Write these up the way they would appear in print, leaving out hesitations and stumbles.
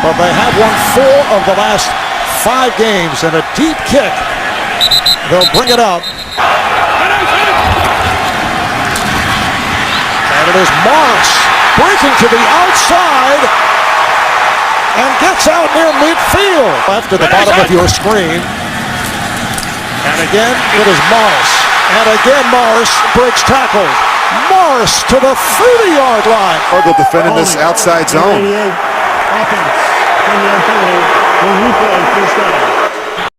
but they have won 4 of the last 5 games, and a deep kick. They'll bring it out. And it is Morris breaking to the outside and gets out near midfield. Left at the bottom of your screen. And again, it is Morris. And again, Morris breaks tackle. Morris to the 30-yard line. Struggle defending this outside zone.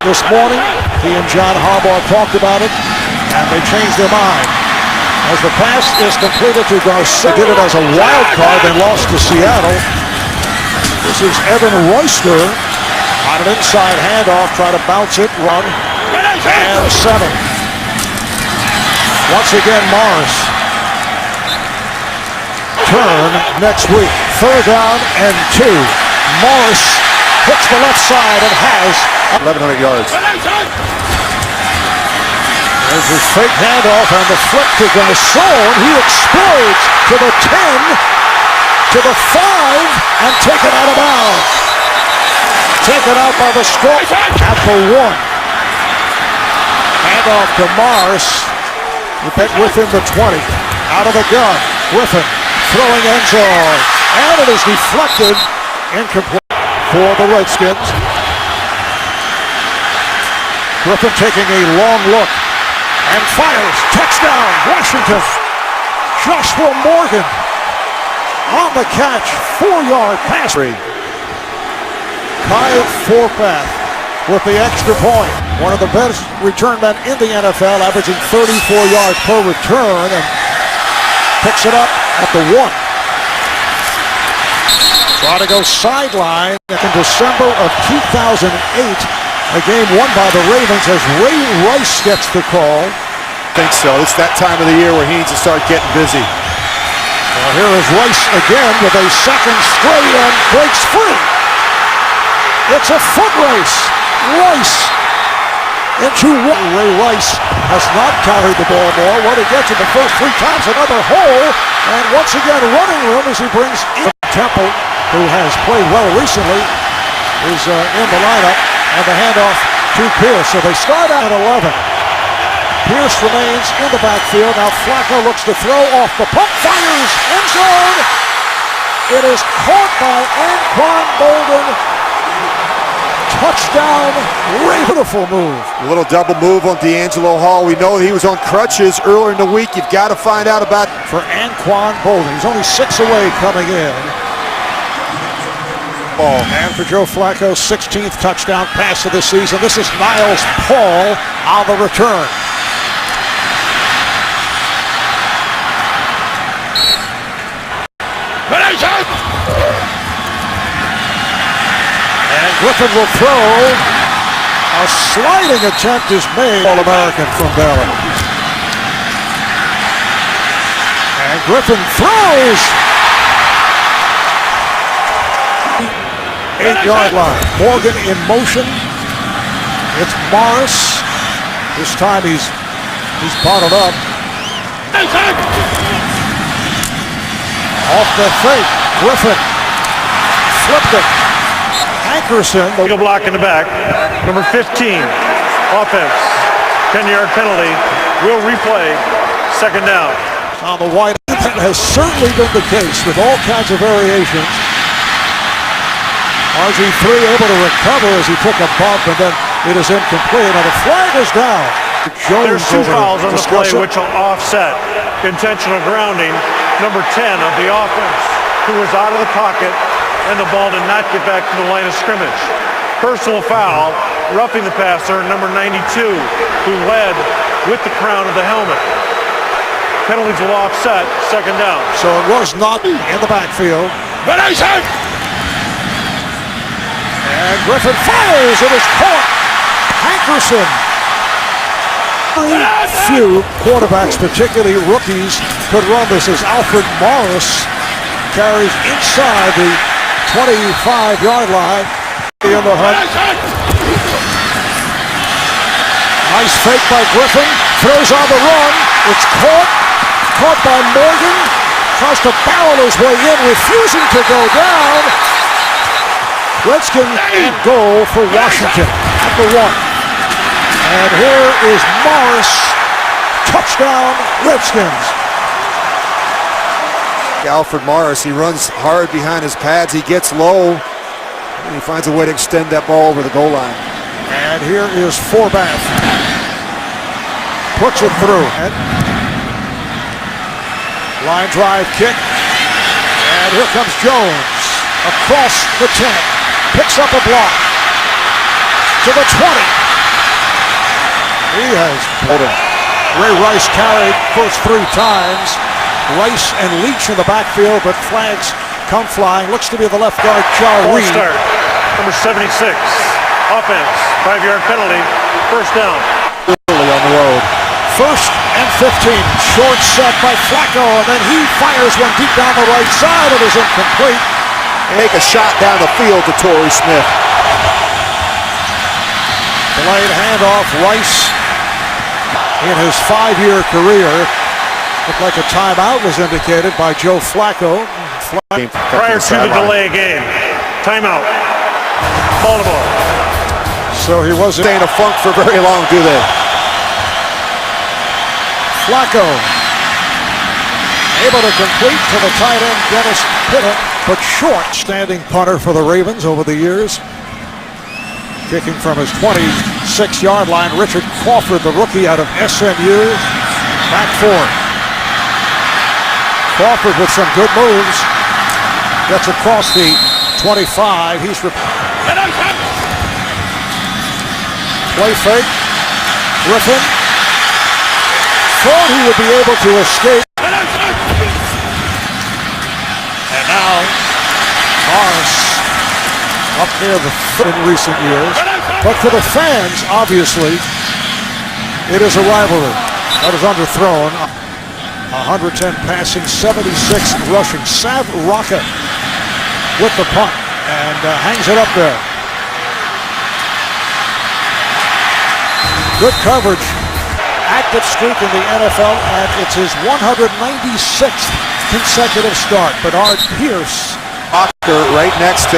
This morning, he and John Harbaugh talked about it, and they changed their mind. As the pass is completed to Garcia, did it as a wild card, then lost to Seattle. This is Evan Royster on an inside handoff, try to bounce it, run, and 7. Once again, Morris. Turn next week. 3rd down and 2. Morris hits the left side and has 1,100 yards. There's his fake handoff and the flip to Garcon. He explodes to the 10, to the 5, and taken out of bounds. Taken out by the stroke at the 1. Handoff to Morris. Within the 20. Out of the gun. Griffin throwing end zone. And it is deflected. Incomplete for the Redskins. Griffin taking a long look and fires. Touchdown, Washington. Joshua Morgan on the catch. 4-yard pass. Kyle Forbath with the extra point. One of the best return men in the NFL, averaging 34 yards per return, and picks it up at the 1. Try to go sideline in December of 2008. A game won by the Ravens as Ray Rice gets the call. I think so. It's that time of the year where he needs to start getting busy. Well, here is Rice again with a second straight and breaks free. It's a foot race. Rice into Ray Rice has not carried the ball more. What he gets in the first 3 times, another hole. And once again, running room as he brings in Temple, who has played well recently, is in the lineup. And the handoff to Pierce. So they start out at 11. Pierce remains in the backfield. Now Flacco looks to throw off the pump. Fires end zone. It is caught by Anquan Bolden. Touchdown. Beautiful move. A little double move on D'Angelo Hall. We know he was on crutches earlier in the week. You've got to find out about for Anquan Bolden. He's only 6 away coming in. And for Joe Flacco, 16th touchdown pass of the season. This is Niles Paul on the return. And Griffin will throw. A sliding attempt is made. All-American from Baylor. And Griffin throws. 8-yard line. Morgan in motion. It's Morris. This time he's bottled up. Off the fake. Griffin flipped it. Hankerson. Go block in the back. Number 15. Offense. 10-yard penalty. Will replay. 2nd down. On the wide. That has certainly been the case with all kinds of variations. RG3 able to recover as he took a bump, and then it is incomplete. Now the flag is down. There's 2 fouls on the play which will offset intentional grounding. Number 10 of the offense, who was out of the pocket, and the ball did not get back to the line of scrimmage. Personal foul, roughing the passer, number 92, who led with the crown of the helmet. Penalties will offset. 2nd down. So it was not in the backfield. And Griffin fires. It is caught. Hankerson. Few quarterbacks, particularly rookies, could run this as Alfred Morris carries inside the 25-yard line. In the hunt. Nice fake by Griffin. Throws on the run. It's caught. Caught by Morgan. Tries to barrel his way in, refusing to go down. Redskins and goal for Washington at the 1. And here is Morris. Touchdown, Redskins. Alfred Morris, he runs hard behind his pads. He gets low, and he finds a way to extend that ball over the goal line. And here is Forbath. Puts it through. And line drive kick. And here comes Jones. Across the 10. Picks up a block. To the 20. He has pulled it. Ray Rice carried first 3 times. Rice and Leach in the backfield, but flags come flying. Looks to be the left guard, Joe Reed. Start. Number 76. Offense. 5-yard penalty. First down. Early on the road. First and 15. Short set by Flacco, and then he fires one deep down the right side. It is incomplete. Make a shot down the field to Torrey Smith. Delayed handoff. Rice, in his 5-year career, looked like a timeout was indicated by Joe Flacco. Prior to the delay game. Timeout. Baltimore. So he wasn't Stay in a funk for very long, do they? Flacco able to complete to the tight end, Dennis Pitta, but short. Standing punter for the Ravens over the years. Kicking from his 26-yard line, Richard Crawford, the rookie out of SMU. Back 4. Crawford with some good moves. Gets across the 25. He's play fake. Griffin thought he would be able to escape. And now Morris up near the in recent years. But for the fans, obviously, it is a rivalry. That is underthrown. 110 passing, 76 rushing. Sav Rocca with the punt and hangs it up there. Good coverage. Active streak in the NFL, and it's his 196th consecutive start. Bernard Pierce. Right next to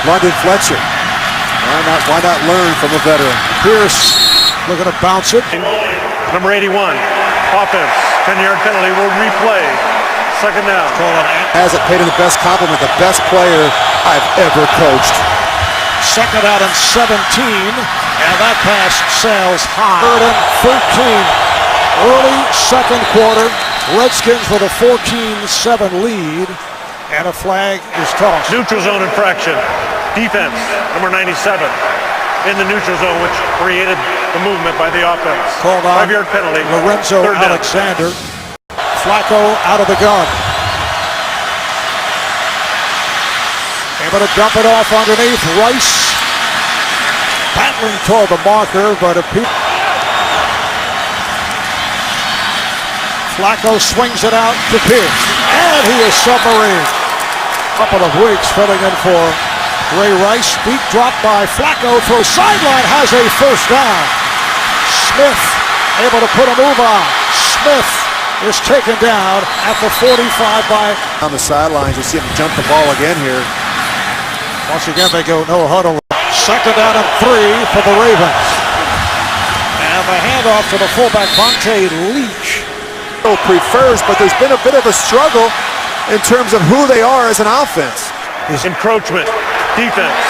London Fletcher. Why not learn from a veteran? Pierce looking to bounce it. Number 81. Offense. 10-yard penalty. Will replay. Second down. Hasn't paid him the best compliment. The best player I've ever coached. Second out and 17. And that pass sails high. Third and 13. Early second quarter. Redskins with a 14-7 lead. And a flag is tossed. Neutral zone infraction. Defense, number 97, in the neutral zone, which created the movement by the offense. Called on 5-yard penalty. Lorenzo Alexander. Flacco out of the gun. Able to dump it off underneath. Rice battling toward the marker, but Flacco swings it out to Pierce. And he is submarined. Couple of weeks filling in for Ray Rice. Deep drop by Flacco. Throws sideline. Has a first down. Smith able to put a move on. Smith is taken down at the 45 by... On the sidelines, you see him jump the ball again here. Once again, they go no huddle. Second down and 3 for the Ravens. And the handoff to the fullback, Monte Leach. Prefers, but there's been a bit of a struggle in terms of who they are as an offense. Encroachment. Defense.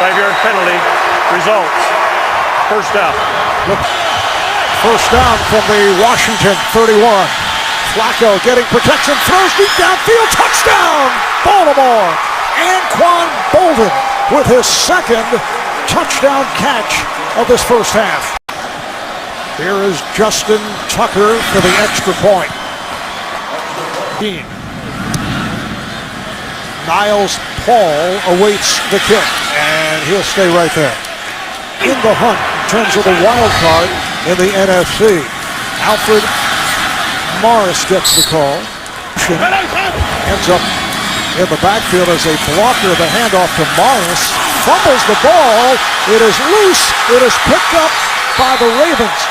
5-yard penalty. Results. First down. First down from the Washington 31. Flacco getting protection. Throws deep downfield. Touchdown! Baltimore. Anquan Bolden with his second touchdown catch of this first half. Here is Justin Tucker for the extra point. Niles Paul awaits the kick, and he'll stay right there. In the hunt in terms of the wild card in the NFC. Alfred Morris gets the call. Ends up in the backfield as a blocker. The handoff to Morris. Fumbles the ball. It is loose. It is picked up by the Ravens.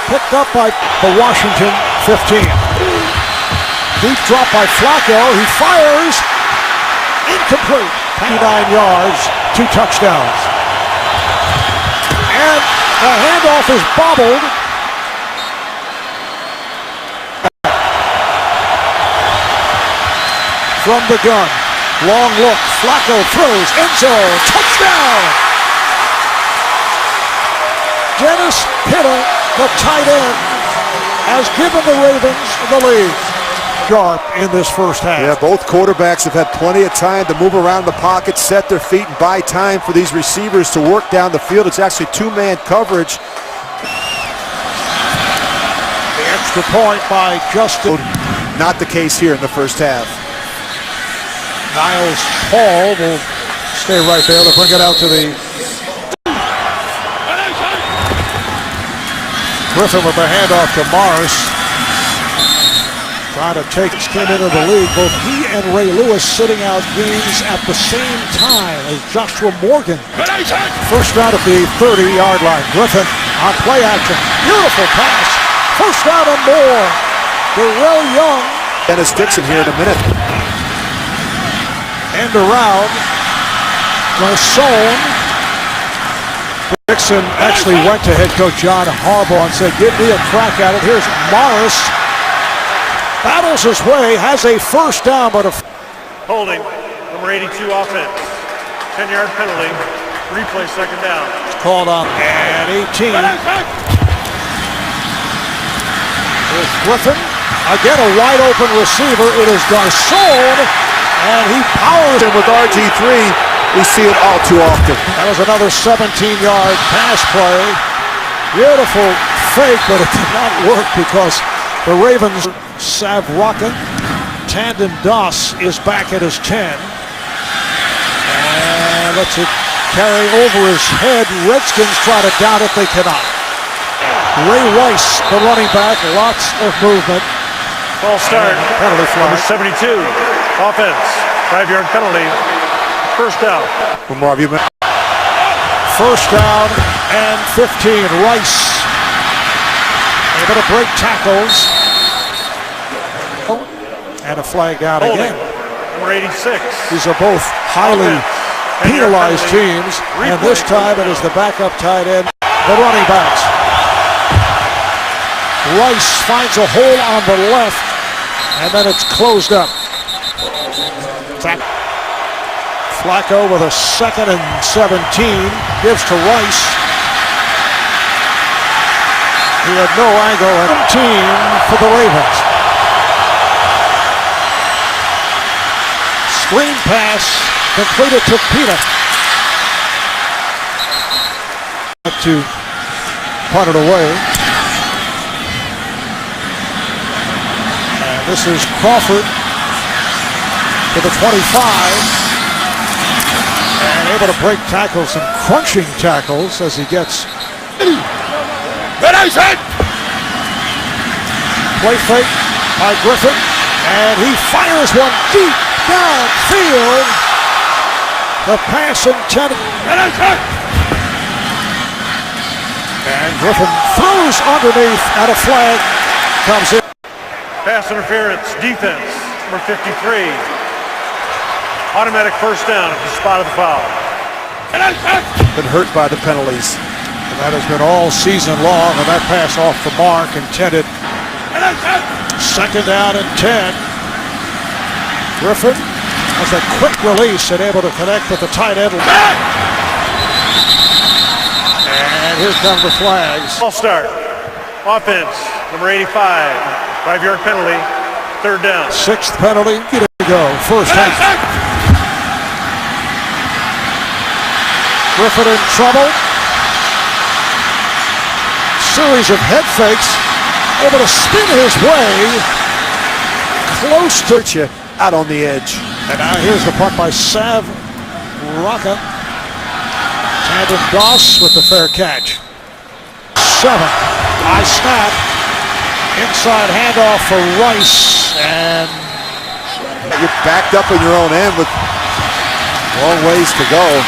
Picked up by the Washington 15. Deep drop by Flacco. He fires. complete. 9 yards, 2 touchdowns. And the handoff is bobbled. From the gun. Long look. Flacco throws. End zone. Touchdown. Dennis Pitta, the tight end, has given the Ravens the lead. Sharp in this first half. Yeah, both quarterbacks have had plenty of time to move around the pocket, set their feet, and buy time for these receivers to work down the field. It's actually two-man coverage. The extra point by Justin. Not the case here in the first half. Niles Paul will stay right there to bring it out to the. Griffin with the handoff to Morris. Trying to take his team into the league. Both he and Ray Lewis sitting out games at the same time as Joshua Morgan. First down at the 30-yard line. Griffin on play action. Beautiful pass. First down and more. Darrell Young. Dennis Dixon here in a minute. End around. Garcon. Dixon actually went to head coach John Harbaugh and said, give me a crack at it. Here's Morris. Battles his way, has a first down, but a holding. Number 82 offense. 10-yard penalty. Replay second down. Called on at 18. Here's Griffin. Again, a wide open receiver. It is Garcon, and he powers And with RG3, we see it all too often. That was another 17-yard pass play. Beautiful fake, but it did not work because the Ravens, Savraka, Tandon Doss is back at his 10. And lets it carry over his head. Redskins try to down it, they cannot. Ray Rice, the running back, lots of movement. False start. Penalty flag. Number 72 offense. 5-yard penalty. First down. First down and 15. Rice able to break tackles. And a flag down again. Number 86. These are both highly penalized teams. And this time it is the backup tight end, the running backs. Rice finds a hole on the left, and then it's closed up. Flacco with a 2nd and 17, gives to Rice. He had no angle and team for the Ravens. Screen pass completed to Peter. To punt it away. And this is Crawford to the 25. And able to break tackles, some crunching tackles as he gets. Play fake by Griffin, and he fires one deep downfield. The pass intended. And Griffin throws underneath, and a flag comes in. Pass interference, defense, number 53. Automatic first down if you spotted the foul. Been hurt by the penalties. And that has been all season long, and that pass off the mark intended. Second down and 10. Griffin has a quick release and able to connect with the tight end. And here come the flags. False start. Offense, number 85. 5-yard penalty. Third down. 6th penalty. Here to go. First half. Griffin in trouble. Series of head fakes. Able to spin his way close to You out on the edge. And now here's the punt by Sav Rocca. Tandon Doss with the fair catch. 7. High snap. Inside handoff for Rice. And You're backed up in your own end with long ways to go.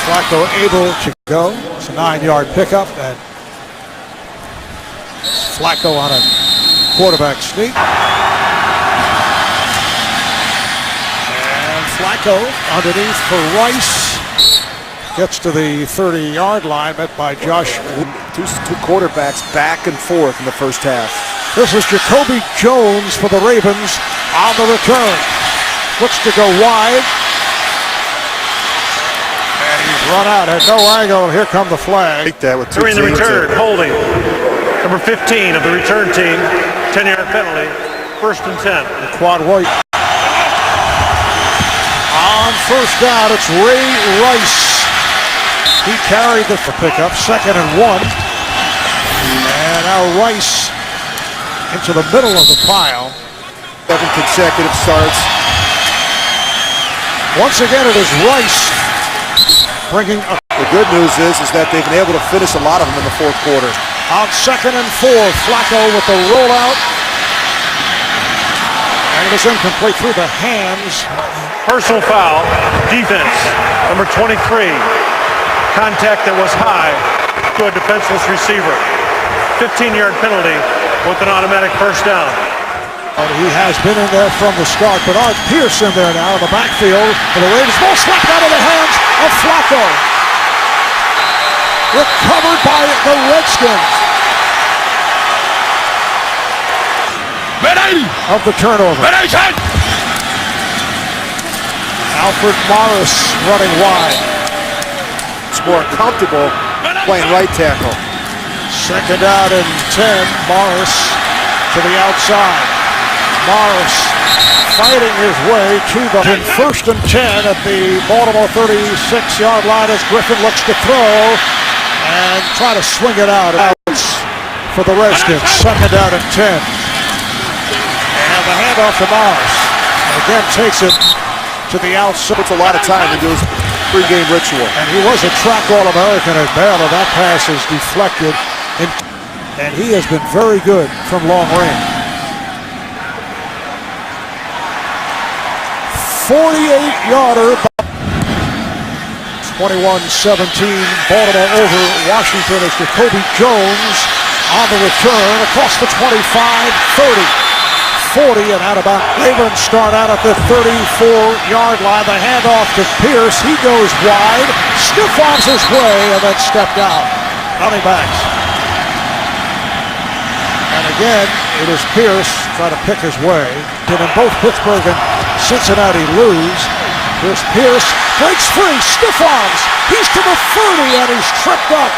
Flacco able to go. It's a 9-yard pickup. And Flacco on a quarterback sneak. And Flacco underneath for Rice. Gets to the 30-yard line, met by Josh. Two quarterbacks back and forth in the first half. This is Jacoby Jones for the Ravens on the return. Looks to go wide. And he's run out, had no angle. Here come the flag. Take that with two during the teams return, in. holding. Number 15 of the return team, 10-yard penalty, 1st and 10. Quad White. On first down, it's Ray Rice. He carried the pickup, 2nd and 1. And now Rice into the middle of the pile. 7 consecutive starts. Once again, it is Rice bringing up. The good news is that they've been able to finish a lot of them in the fourth quarter. On 2nd and 4, Flacco with the rollout. And it is incomplete through the hands. Personal foul, defense, number 23. Contact that was high to a defenseless receiver. 15-yard penalty with an automatic first down. And he has been in there from the start. Bernard Pierce in there now in the backfield for the Ravens. Ball slapped out of the hands of Flacco. Recovered by the Redskins. Of the turnover. Alfred Morris running wide. It's more comfortable playing right tackle. 2nd down and 10. Morris to the outside. Morris fighting his way to the 1st and 10 at the Baltimore 36-yard line as Griffin looks to throw and try to swing it out. For the Redskins. 2nd down and 10. And the handoff to Morris. Again takes it to the outside. Puts a lot of time into his pregame ritual. And he was a track All-American at Baylor. That pass is deflected. And he has been very good from long range. 48-yarder. 21-17. Baltimore over Washington as Jacoby Jones on the return across the 25, 30. 40 and out of bounds. Ravens start out at the 34-yard line. The handoff to Pierce. He goes wide. Stiff arms his way and then stepped out. Running backs. And again, it is Pierce trying to pick his way. And in both Pittsburgh and Cincinnati lose. Here's Pierce. Breaks free. Stiff arms. He's to the 30 and he's tripped up.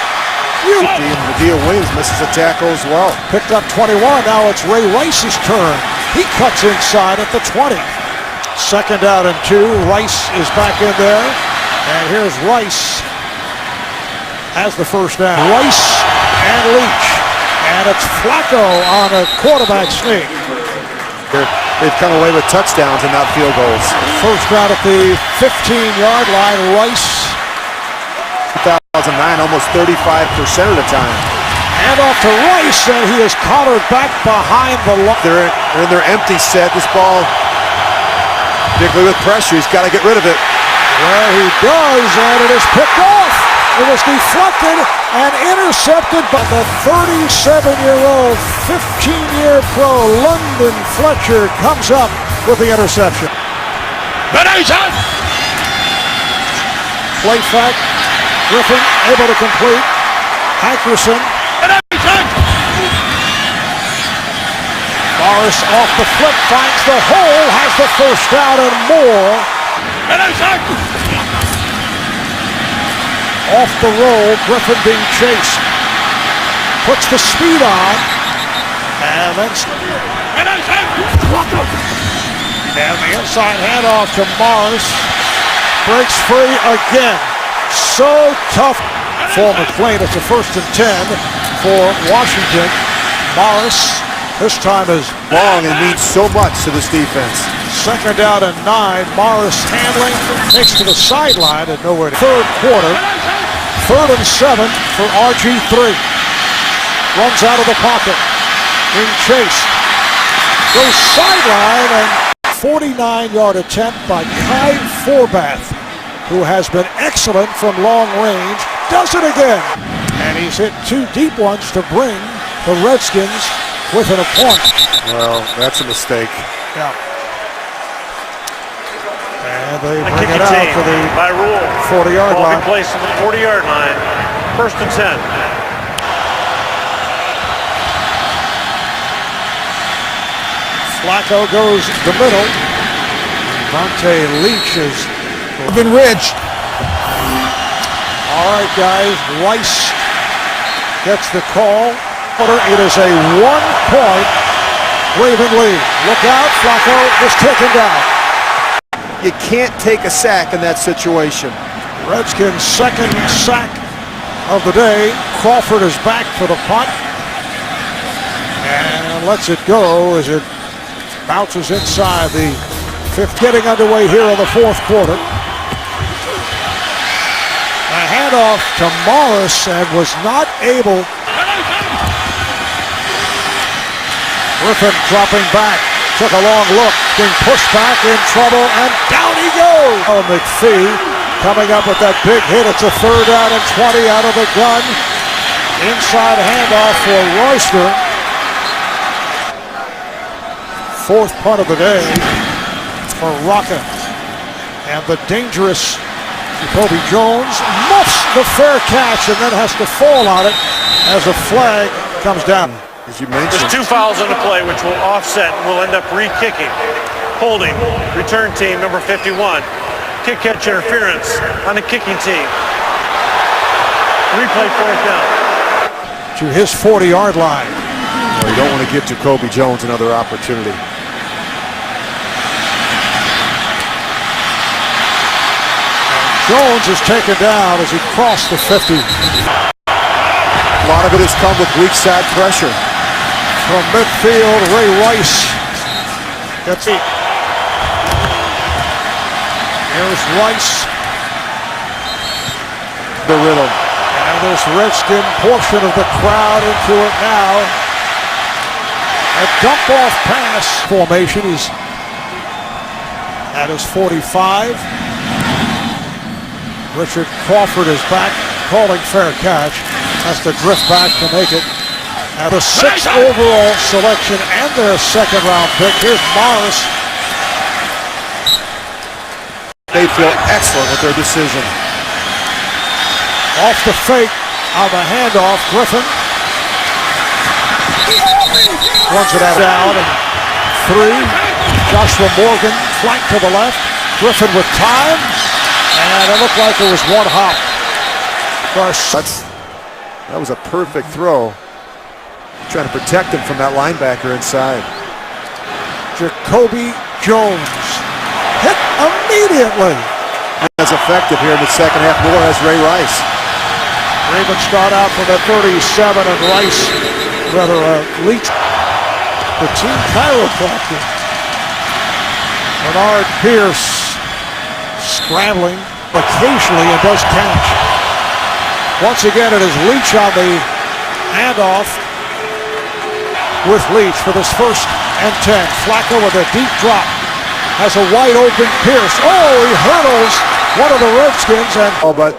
Medea Williams misses a tackle as well. Picked up 21. Now it's Ray Rice's turn. He cuts inside at the 20. 2nd down and 2. Rice is back in there. And here's Rice has the first down. Rice and Leach. And it's Flacco on a quarterback sneak. They've come away with touchdowns and not field goals. First down at the 15-yard line. Rice. 2009, almost 35% of the time. And off to Rice, and he is collared back behind the line. They're in their empty set. This ball, particularly with pressure, he's got to get rid of it. Well, he does, and it is picked off. It was deflected and intercepted by the 37-year-old, 15-year pro London Fletcher comes up with the interception. Play fact, Griffin able to complete. Hankerson. Morris off the flip, finds the hole, has the first down and more. Off the roll, Griffin being chased. Puts the speed on. And then and the inside handoff to Morris. Breaks free again. So tough for McLean. It's a 1st and 10 for Washington. Morris, this time is long and means so much to this defense. 2nd down and 9. Morris handling, takes to the sideline and nowhere to. 3rd quarter. 3rd and 7 for RG3. Runs out of the pocket. Being chased. Goes sideline and 49-yard attempt by Kai Forbath, who has been excellent from long range. Does it again. And he's hit 2 deep ones to bring the Redskins within a point. Well, that's a mistake. Yeah. And they The bring it kicking out team, to the by rule, 40-yard ball line. be placed on the 40-yard line. 1st and 10. Flacco goes the middle. Monte Leach is Been rich. all right, guys. Rice gets the call. It is a 1-point Raven lead. Look out, Flacco is taken down. You can't take a sack in that situation. Redskins' second sack of the day. Crawford is back for the punt and lets it go as it bounces inside the 5th. Getting underway here in the 4th quarter. A handoff to Morris and was not able. Griffin dropping back, took a long look, being pushed back, in trouble, and down he goes. Oh, McPhee coming up with that big hit. It's a 3rd down and 20 out of the gun. Inside handoff for Royster. 4th punt of the day for Rocca. And the dangerous Jacoby Jones muffs the fair catch and then has to fall on it as a flag comes down. As you mentioned, There's 2 fouls on the play, which will offset and will end up re-kicking. Holding, return team number 51. Kick catch interference on the kicking team. Replay 4th down. To his 40-yard line. well, you don't want to give Jacoby Jones another opportunity. Jones is taken down as he crossed the 50. A lot of it has come with weak side pressure. From midfield, Ray Rice gets it. Here's Rice. The rhythm. And this Redskin portion of the crowd into it now. A dump-off pass formation. He's at his 45. Richard Crawford is back, calling fair catch. Has to drift back to make it. At the 6th overall selection and their 2nd round pick. Here's Morris. They feel excellent with their decision. Off the fake on the handoff. Griffin runs it out down. And 3. Joshua Morgan flank to the left. Griffin with time. And it looked like it was one hop. That was a perfect throw. Trying to protect him from that linebacker inside. Jacoby Jones hit immediately. As effective here in the 2nd half, nor has Ray Rice. Ravens start out from the 37 and Rice, Leach, the team chiropractor. Bernard Pierce scrambling occasionally and does catch. Once again, it is Leach on the handoff with Leach for this 1st and 10. Flacco with a deep drop. Has a wide open Pierce. Oh, he hurdles one of the Redskins. But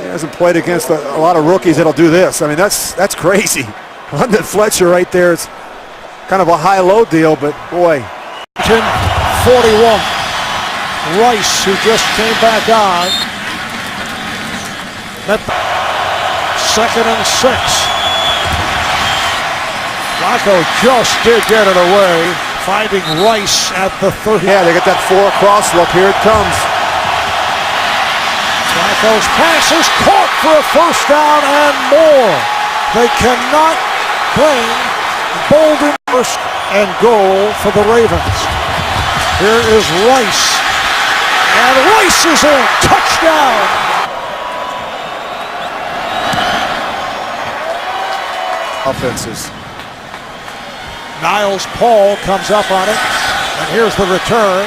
he hasn't played against a lot of rookies that'll do this. I mean, that's crazy. London Fletcher right there is kind of a high-low deal, but boy. 41. Rice, who just came back on. 2nd and 6. Flacco just did get it away, finding Rice at the 30. Yeah, they got that 4 across look. Here it comes. Flacco's pass is caught for a 1st down and more. They cannot bring Bolden 1st and goal for the Ravens. Here is Rice. And Rice is in. Touchdown. Offenses. Niles Paul comes up on it. And here's the return.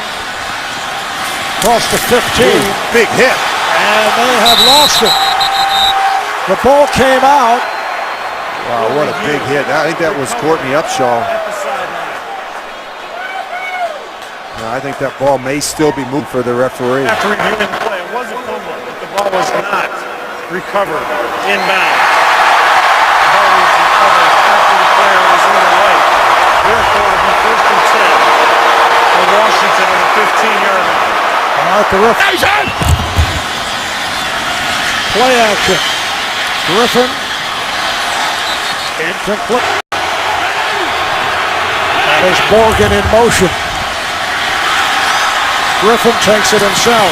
Across the 15. Ooh, big hit. And they have lost it. The ball came out. Wow, what a big hit. I think that was Courtney Upshaw. I think that ball may still be moved for the referee. After reviewing the play, it was a fumble, but the ball was not recovered inbound. The ball was recovered after the player was in the right. Therefore, it'll be 1st and 10 for Washington on the 15-yard line. Out the roof. Play action. Griffin. Incomplete. That is Morgan in motion. Griffin takes it himself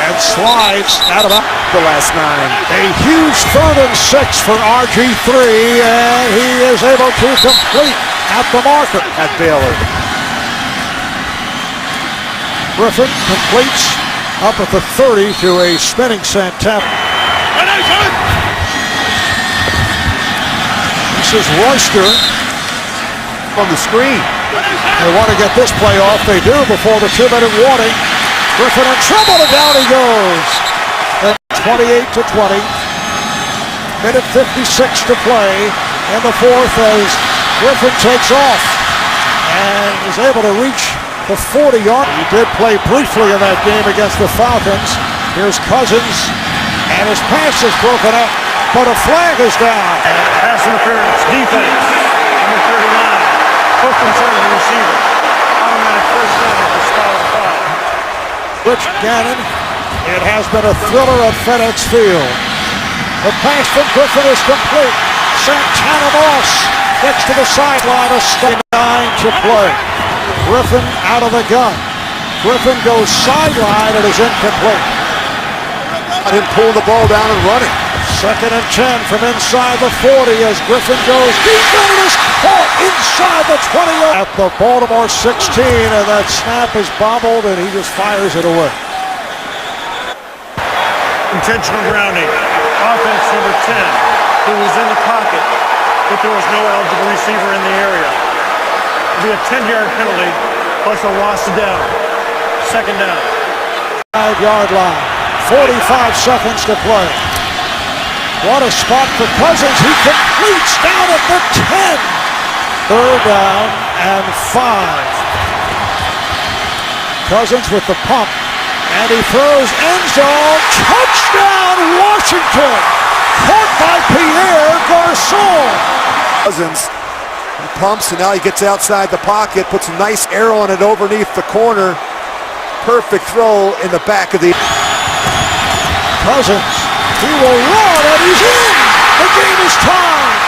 and slides out of The last 9. a huge 3rd and 6 for RG3, and he is able to complete at the marker. At Baylor. Griffin completes up at the 30 to a spinning Santana. This is Royster On the screen. They want to get this play off. They do before the 2-minute warning. Griffin in trouble, and down he goes. At 28-20. Minute 56 to play in the 4th as Griffin takes off and is able to reach the 40-yard. He did play briefly in that game against the Falcons. Here's Cousins, and his pass is broken up, but a flag is down. Pass interference, defense, number 39. Hook and turn receiver. Automatic first down for Skylar 5. Rich Gannon. It has been a thriller at FedEx Field. The pass from Griffin is complete. Santana Moss gets to the sideline. A 9 to play. Griffin out of the gun. Griffin goes sideline and is incomplete. Let him pull the ball down and run it. 2nd and 10 from inside the 40 as Griffin goes deep and it is caught inside the 20 at the Baltimore 16, and that snap is bobbled and he just fires it away. Intentional grounding. Offense number 10, who was in the pocket, but there was no eligible receiver in the area. It'll be a 10-yard penalty plus a loss of down. 2nd down. 5-yard line. 45 seconds to play. What a spot for Cousins. He completes down at the 10. 3rd down and 5. Cousins with the pump. And he throws end zone. Touchdown, Washington. Caught by Pierre Garçon. Cousins. He pumps, and now he gets outside the pocket, puts a nice arrow on it underneath the corner. Perfect throw in the back of the... Cousins. He will run, and he's in. The game is tied.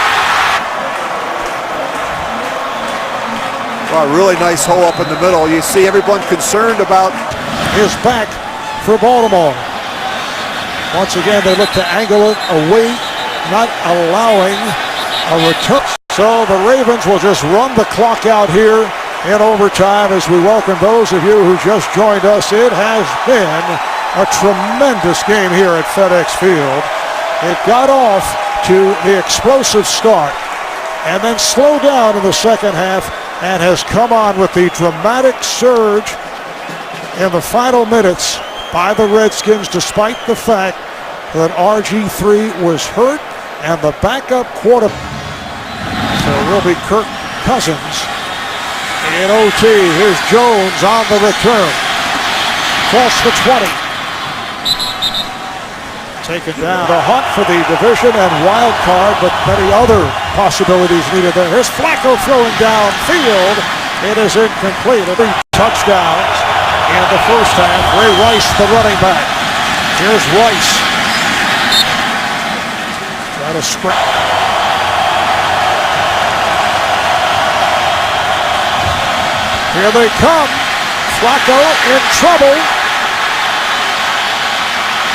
Well, a really nice hole up in the middle. You see everyone concerned about his back for Baltimore. Once again, they look to angle it away, not allowing a return. So the Ravens will just run the clock out here in overtime as we welcome those of you who just joined us. It has been a tremendous game here at FedEx Field. It got off to the explosive start and then slowed down in the second half and has come on with the dramatic surge in the final minutes by the Redskins, despite the fact that RG3 was hurt and the backup quarterback. So it will be Kirk Cousins in OT. Here's Jones on the return. Across the 20. Taken down. The hunt for the division and wild card, but many other possibilities needed there. Here's Flacco throwing downfield. It is incomplete. 3 touchdowns in the first half. Ray Rice, the running back. Here's Rice. Try to sprint. Here they come. Flacco in trouble.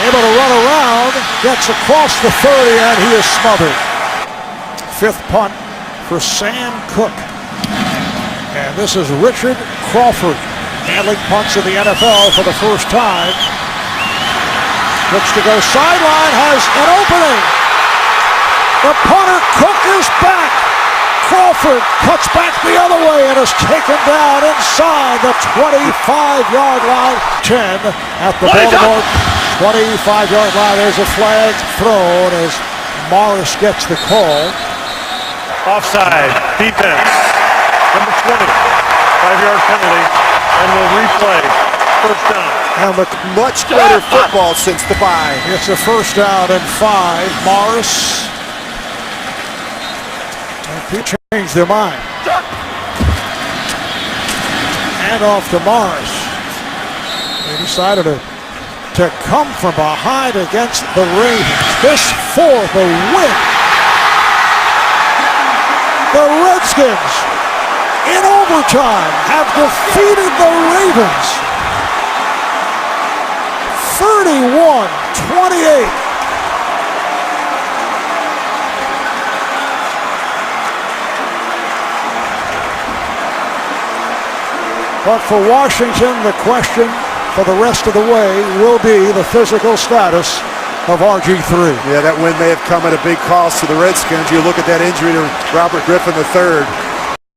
Able to run around. Gets across the 30 and he is smothered. 5th punt for Sam Cook. And this is Richard Crawford handling punts in the NFL for the first time. Looks to go sideline, has an opening. The punter Cook is back. Crawford cuts back the other way and is taken down inside the 25-yard line. 10 at the Baltimore 25-yard line. There's a flag thrown as Morris gets the call. Offside, defense, number 20, 5-yard penalty, and we'll replay. First down. And look, much better football since the bye. It's a first down and 5. Morris. He changed their mind. And off to Morris. And decided to come from behind against the Ravens. This for the win. The Redskins, in overtime, have defeated the Ravens 31-28. But for Washington, the question for the rest of the way will be the physical status of RG3. Yeah, that win may have come at a big cost to the Redskins. You look at that injury to Robert Griffin III.